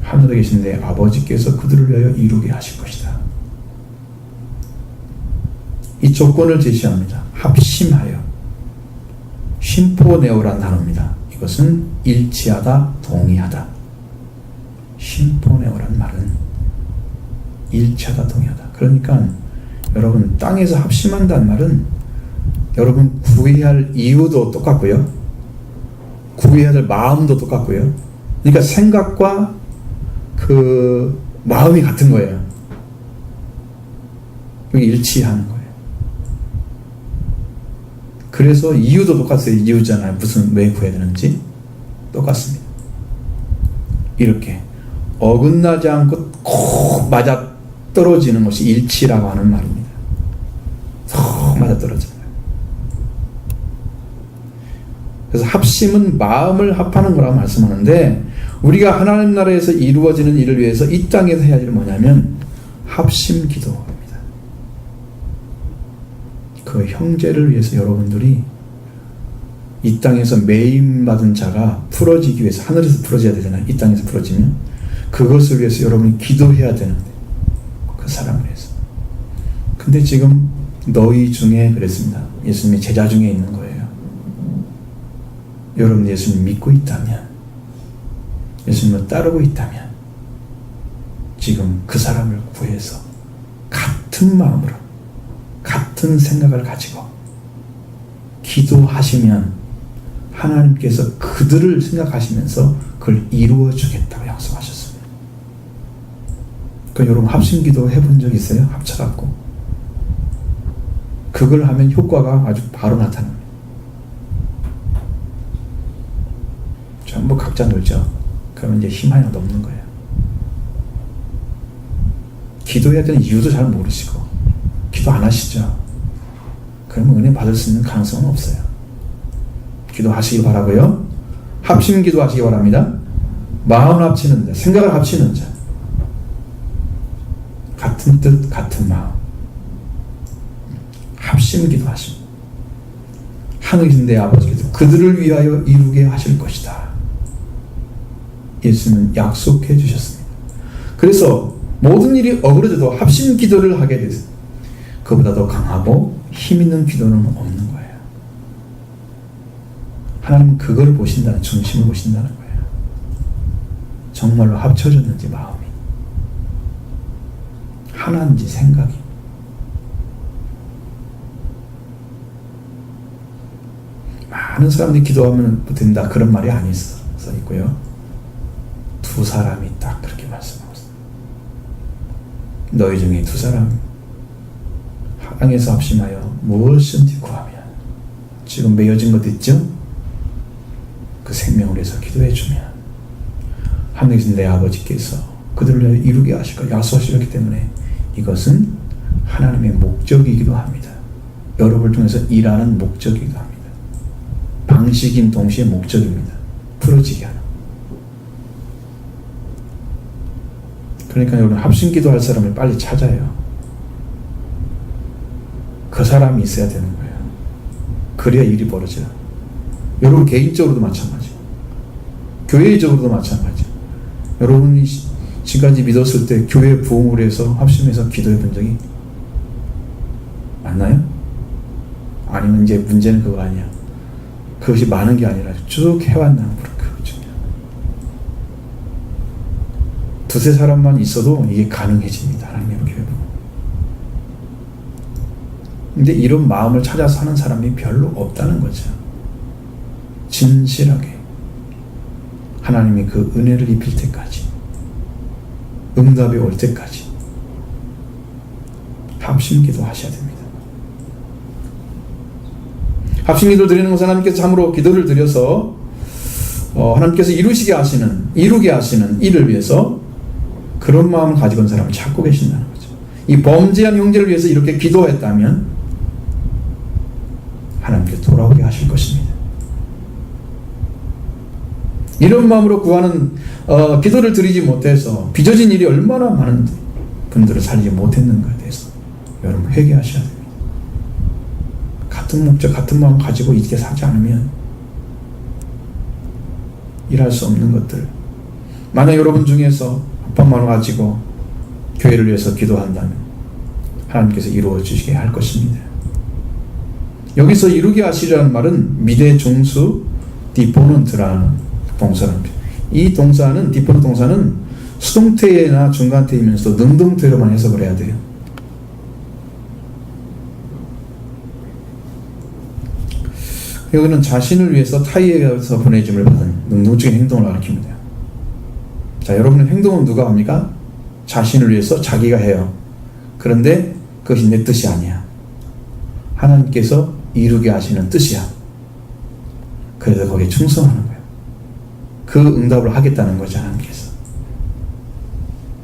하늘에 계신 내 아버지께서 그들을 위하여 이루게 하실 것이다. 이 조건을 제시합니다. 합심하여. 심포네오란 단어입니다. 이것은 일치하다, 동의하다. 심포네오란 말은 일치하다, 동의하다. 그러니까 여러분, 땅에서 합심한다는 말은 여러분 구해야 할 이유도 똑같고요. 구해야 될 마음도 똑같고요. 그러니까 생각과 그 마음이 같은 거예요. 여기 일치하는 거예요. 그래서 이유도 똑같아요. 이유잖아요. 왜 구해야 되는지 똑같습니다. 이렇게 어긋나지 않고 콕 맞아 떨어지는 것이 일치라고 하는 말입니다. 콕 맞아 떨어져요. 그래서 합심은 마음을 합하는 거라고 말씀하는데, 우리가 하나님 나라에서 이루어지는 일을 위해서 이 땅에서 해야 할 일은 뭐냐면 합심 기도입니다. 그 형제를 위해서 여러분들이 이 땅에서 매임받은 자가 풀어지기 위해서, 하늘에서 풀어져야 되잖아요. 이 땅에서 풀어지면 그것을 위해서 여러분이 기도해야 되는데, 그 사람을 위해서. 근데 지금 너희 중에 그랬습니다. 예수님의 제자 중에 있는 거예요. 여러분 예수님 믿고 있다면, 예수님을 따르고 있다면 지금 그 사람을 구해서 같은 마음으로 같은 생각을 가지고 기도하시면 하나님께서 그들을 생각하시면서 그걸 이루어 주겠다고 약속하셨습니다. 그러니까 여러분 합심기도 해본 적 있어요? 합쳐갖고 그걸 하면 효과가 아주 바로 나타납니다. 전부 각자 놀죠. 그러면 이제 힘 하나도 없는 거예요. 기도해야 되는 이유도 잘 모르시고 기도 안 하시죠. 그러면 은혜 받을 수 있는 가능성은 없어요. 기도하시기 바라고요. 합심 기도하시기 바랍니다. 마음을 합치는 자, 생각을 합치는 자, 같은 뜻 같은 마음, 합심 기도하십니다. 하늘에 계신 내 아버지께서 그들을 위하여 이루게 하실 것이다. 예수님은 약속해 주셨습니다. 그래서 모든 일이 어그러져도 합심 기도를 하게 돼서 그보다 더 강하고 힘 있는 기도는 없는 거예요. 하나님은 그걸 보신다는, 중심을 보신다는 거예요. 정말로 합쳐졌는지 마음이, 하나인지 생각이. 많은 사람들이 기도하면 된다, 그런 말이 아니 써 있고요. 두 사람이 딱 그렇게 말씀하고 있습니다. 너희 중에 두 사람 땅에서 합심하여 무엇이든지 구하면, 지금 매어진 것 있죠? 그 생명을 위해서 기도해 주면 하늘에 계신 내 아버지께서 그들을 위하여 이루게 하실 것 약속하셨기 때문에 이것은 하나님의 목적이기도 합니다. 여러분을 통해서 일하는 목적이기도 합니다. 방식인 동시에 목적입니다. 풀어지게 하는. 그러니까 여러분 합심 기도할 사람을 빨리 찾아요. 그 사람이 있어야 되는 거예요. 그래야 일이 벌어져요. 여러분 개인적으로도 마찬가지고 교회적으로도 마찬가지고, 여러분이 지금까지 믿었을 때 교회 부흥을 해서 합심해서 기도해 본 적이 맞나요? 아니면 이제 문제는 그거 아니야. 그것이 많은 게 아니라 쭉 해왔나, 그거 중요해요. 두세 사람만 있어도 이게 가능해집니다. 하나님의 교회로. 근데 이런 마음을 찾아서 하는 사람이 별로 없다는 거죠. 진실하게 하나님이 그 은혜를 입힐 때까지, 응답이 올 때까지 합심기도 하셔야 됩니다. 합심기도 드리는 것은 하나님께서 참으로 기도를 드려서 하나님께서 이루게 하시는 일을 위해서 그런 마음을 가지고 있는 사람을 찾고 계신다는 거죠. 이 범죄한 형제를 위해서 이렇게 기도했다면 하나님께서 돌아오게 하실 것입니다. 이런 마음으로 구하는 기도를 드리지 못해서 빚어진 일이 얼마나 많은 분들을 살리지 못했는가에 대해서 여러분 회개하셔야 됩니다. 같은 같은 목적, 같은 마음 가지고 이렇게 살지 않으면 일할 수 없는 것들. 만약 여러분 중에서 합한 마음을 가지고 교회를 위해서 기도한다면 하나님께서 이루어 주시게 할 것입니다. 여기서 이루게 하시라는 말은 미래 중수 디포넌트라는 동사입니다. 이 동사는 디포넌트 동사는 수동태나 중간태이면서 능동태로만 해석을 해야 돼요. 여기는 자신을 위해서 타인에게서 보내짐을 받은 능동적인 행동을 가리킵니다. 자, 여러분의 행동은 누가 합니까? 자신을 위해서 자기가 해요. 그런데 그것이 내 뜻이 아니야. 하나님께서 이루게 하시는 뜻이야. 그래서 거기에 충성하는 거예요. 그 응답을 하겠다는 거죠, 하나님께서.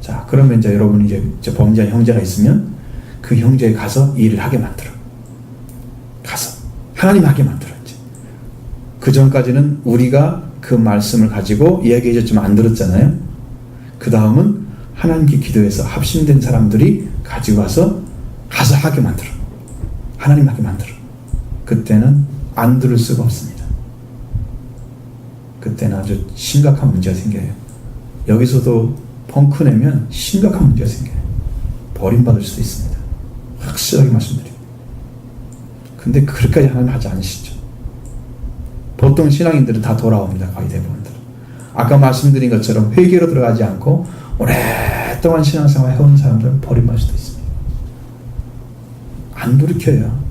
자, 그러면 이제 여러분이 이제 범죄한 형제가 있으면 그 형제에 가서 일을 하게 만들어. 가서 하나님 하게 만들어. 그 전까지는 우리가 그 말씀을 가지고 이야기해 줬지만 안 들었잖아요. 그 다음은 하나님께 기도해서 합심된 사람들이 가지고 가서 하게 만들어. 하나님 하게 만들어. 그때는 안 들을 수가 없습니다. 그때는 아주 심각한 문제가 생겨요. 여기서도 펑크 내면 심각한 문제가 생겨요. 버림받을 수도 있습니다. 확실하게 말씀드립니다. 근데 그렇게까지 하나님 하지 않으시죠. 보통 신앙인들은 다 돌아옵니다. 거의 대부분들. 아까 말씀드린 것처럼 회개로 들어가지 않고 오랫동안 신앙생활 해온 사람들은 버림받을 수도 있습니다. 안 돌이켜요.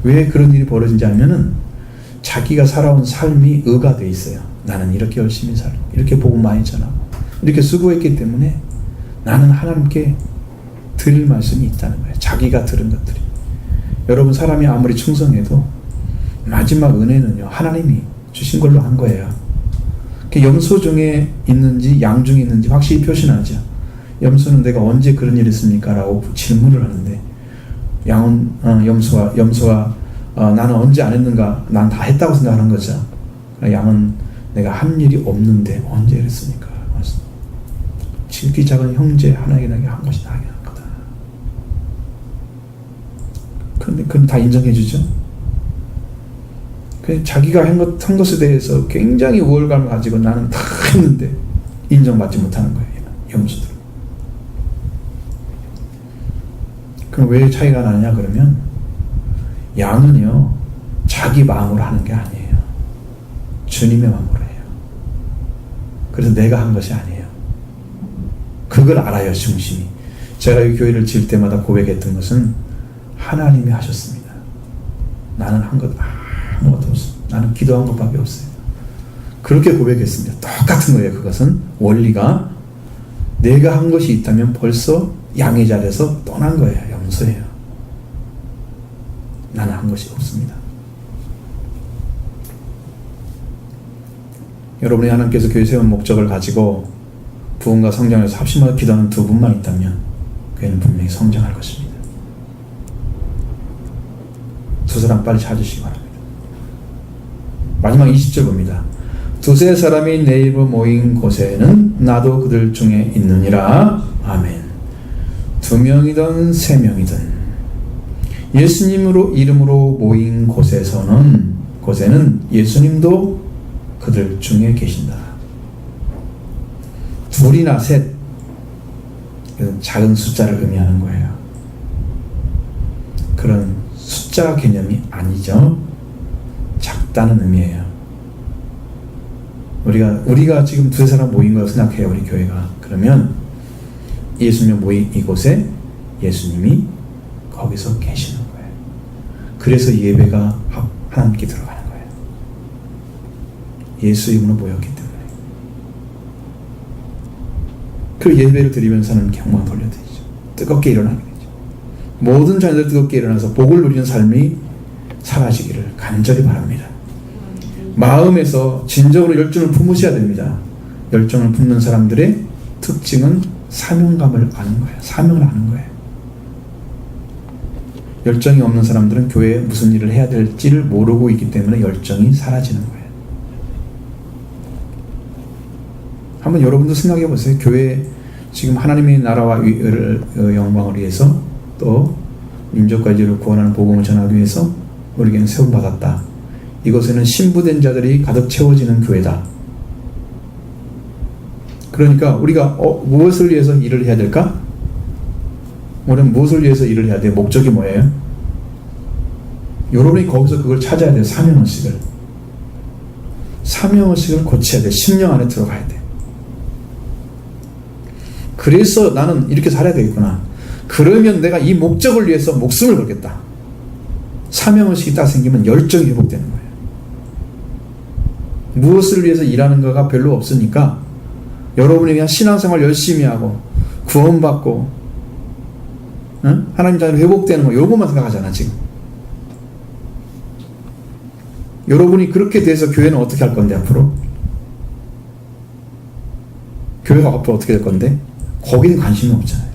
왜 그런 일이 벌어진지 하면은 자기가 살아온 삶이 의가 돼 있어요. 나는 이렇게 열심히 살고 이렇게 복음 많이 전하고 이렇게 수고했기 때문에 나는 하나님께 드릴 말씀이 있다는 거예요. 자기가 들은 것들이. 여러분, 사람이 아무리 충성해도 마지막 은혜는요, 하나님이 주신 걸로 한 거예요. 염소 중에 있는지 양 중에 있는지 확실히 표시나죠. 염소는 내가 언제 그런 일을 했습니까? 라고 질문을 하는데, 양은 염소가 나는 언제 안 했는가? 난 다 했다고 생각하는 거죠. 양은 내가 한 일이 없는데 언제 이랬습니까? 질기 작은 형제 하나에게 한 것이 나에게 한 거다. 그런데 그건 다 인정해 주죠. 자기가 한 것에 대해서 굉장히 우월감을 가지고 나는 다 했는데 인정받지 못하는 거예요. 염소들. 그럼 왜 차이가 나냐 그러면 양은요 자기 마음으로 하는 게 아니에요. 주님의 마음으로 해요. 그래서 내가 한 것이 아니에요. 그걸 알아요, 중심이. 제가 이 교회를 지을 때마다 고백했던 것은 하나님이 하셨습니다. 나는 한 것 아무것도 없어요. 나는 기도한 것밖에 없어요. 그렇게 고백했습니다. 똑같은 거예요. 그것은 원리가 내가 한 것이 있다면 벌써 양의 자리에서 떠난 거예요. 염소예요. 나는 한 것이 없습니다. 여러분이 하나님께서 교회 세운 목적을 가지고 부흥과 성장에서 합심하여 기도하는 두 분만 있다면 교회는 분명히 성장할 것입니다. 두 사람 빨리 찾으시기 바랍니다. 마지막 20절 봅니다. 두세 사람이 내 이름으로 모인 곳에는 나도 그들 중에 있느니라. 아멘. 2명이든 3명이든 예수님으로 이름으로 모인 곳에는 예수님도 그들 중에 계신다. 둘이나 셋, 작은 숫자를 의미하는 거예요. 그런 숫자 개념이 아니죠. 작다는 의미예요. 우리가 지금 두세 사람 모인 거 생각해요. 우리 교회가. 그러면 예수님 모인 이곳에 예수님이 거기서 계시는 거예요. 그래서 예배가 하나님께 들어가는 거예요. 예수 이름으로 모였기 때문에. 그 예배를 드리면서 하나님께 영광 돌려드리죠. 뜨겁게 일어나게 되죠. 모든 자녀들 뜨겁게 일어나서 복을 누리는 삶이 사라지기를 간절히 바랍니다. 마음에서 진정으로 열정을 품으셔야 됩니다. 열정을 품는 사람들의 특징은 사명감을 아는 거예요. 사명을 아는 거예요. 열정이 없는 사람들은 교회에 무슨 일을 해야 될지를 모르고 있기 때문에 열정이 사라지는 거예요. 한번 여러분도 생각해 보세요. 교회 지금 하나님의 나라와 영광을 위해서 또 민족과 인류를 구원하는 복음을 전하기 위해서 우리에게는 세움받았다. 이곳에는 신부된 자들이 가득 채워지는 교회다. 그러니까 우리가 무엇을 위해서 일을 해야 될까? 우리는 무엇을 위해서 일을 해야 돼? 목적이 뭐예요? 여러분이 거기서 그걸 찾아야 돼요. 사명의식을. 사명의식을 고쳐야 돼. 10년 안에 들어가야 돼. 그래서 나는 이렇게 살아야 되겠구나. 그러면 내가 이 목적을 위해서 목숨을 걸겠다. 사명의식이 딱 생기면 열정이 회복되는 거예요. 무엇을 위해서 일하는 거가 별로 없으니까 여러분이 그냥 신앙생활 열심히 하고 구원받고 하나님 자녀 회복되는 거 요것만 생각하잖아 지금. 여러분이 그렇게 돼서 교회는 어떻게 할 건데 앞으로? 교회가 앞으로 어떻게 될 건데? 거기는 관심이 없잖아요.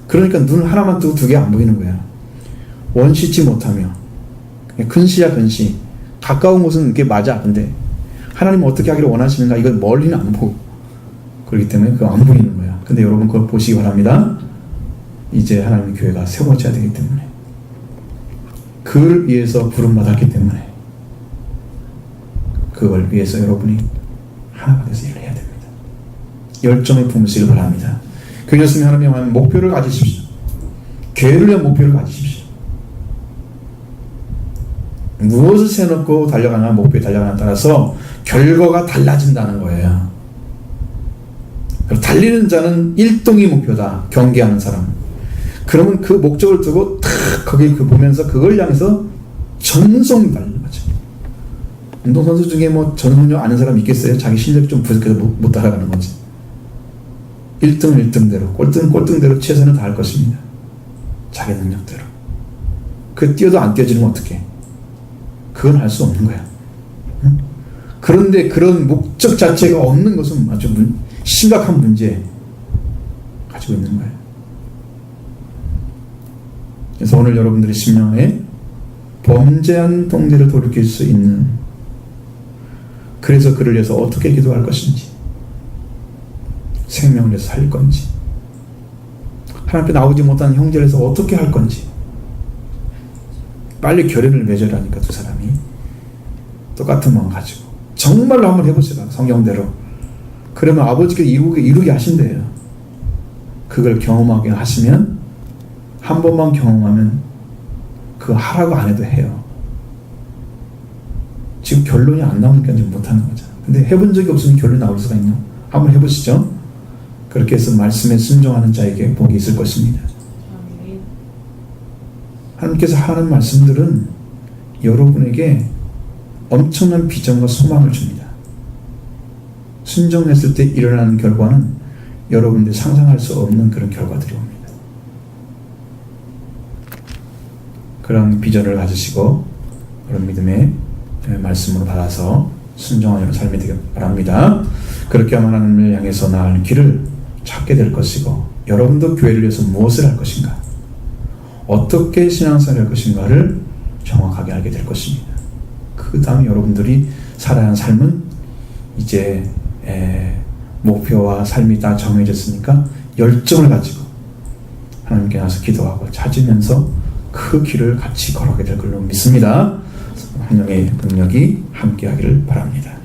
그러니까 눈 하나만 뜨고 두 개 안 보이는 거야. 원시치 못하며 근시야 근시. 가까운 곳은 이게 맞아. 근데 하나님은 어떻게 하기를 원하시는가? 이걸 멀리는 안 보고 그렇기 때문에 그거 안 보이는 거야. 근데 여러분 그걸 보시기 바랍니다. 이제 하나님의 교회가 세워져야 되기 때문에 그를 위해서 부름받았기 때문에 그걸 위해서 여러분이 하나가 돼서 일을 해야 됩니다. 열정을 품으시길 바랍니다. 그렇습니다. 하나님의 목표를 가지십시오. 교회를 위한 목표를 가지십시오. 무엇을 세놓고 달려가나 목표에 달려가나에 따라서 결과가 달라진다는 거예요. 달리는 자는 일동이 목표다. 경계하는 사람. 그러면 그 목적을 두고 탁 거기 보면서 그걸 향해서 전속 달리는 거죠. 운동선수 중에 뭐 전속력 아는 사람 있겠어요? 자기 실력이 좀 부족해서 못 따라가는 거지. 1등은 1등대로, 꼴등은 꼴등대로 최선을 다할 것입니다. 자기 능력대로. 그 뛰어도 안 뛰어지는 건 어떡해? 그건 할 수 없는 거야. 응? 그런데 그런 목적 자체가 없는 것은 아주 심각한 문제 가지고 있는 거예요. 그래서 오늘 여러분들의 심령에 범죄한 동지를 돌이킬 수 있는, 그래서 그를 위해서 어떻게 기도할 것인지, 생명을 위해서 살 건지, 하나님 앞에 나오지 못한 형제를 해서 어떻게 할 건지, 빨리 결연을 맺으라니까 두 사람이 똑같은 마음 가지고 정말로 한번 해보세요. 성경대로. 그러면 아버지께서 이루게 하신대요. 그걸 경험하게 하시면, 한 번만 경험하면 그거 하라고 안 해도 해요. 지금 결론이 안 나오니까 지금 못하는 거잖아. 근데 해본 적이 없으면 결론이 나올 수가 있나? 한번 해보시죠. 그렇게 해서 말씀에 순종하는 자에게 복이 있을 것입니다. 하나님께서 하는 말씀들은 여러분에게 엄청난 비전과 소망을 줍니다. 순종했을 때 일어나는 결과는 여러분들이 상상할 수 없는 그런 결과들이 옵니다. 그런 비전을 가지시고 그런 믿음의 말씀으로 받아서 순종하는 삶이 되길 바랍니다. 그렇게 하면 하나님을 향해서 나아가는 길을 찾게 될 것이고, 여러분도 교회를 위해서 무엇을 할 것인가, 어떻게 신앙생활을 할 것인가를 정확하게 알게 될 것입니다. 그 다음에 여러분들이 살아야 하는 삶은 이제 목표와 삶이 다 정해졌으니까 열정을 가지고 하나님께 나서 기도하고 찾으면서 그 길을 같이 걸어가게 될 걸로 믿습니다. 하나님의 능력이 함께 하기를 바랍니다.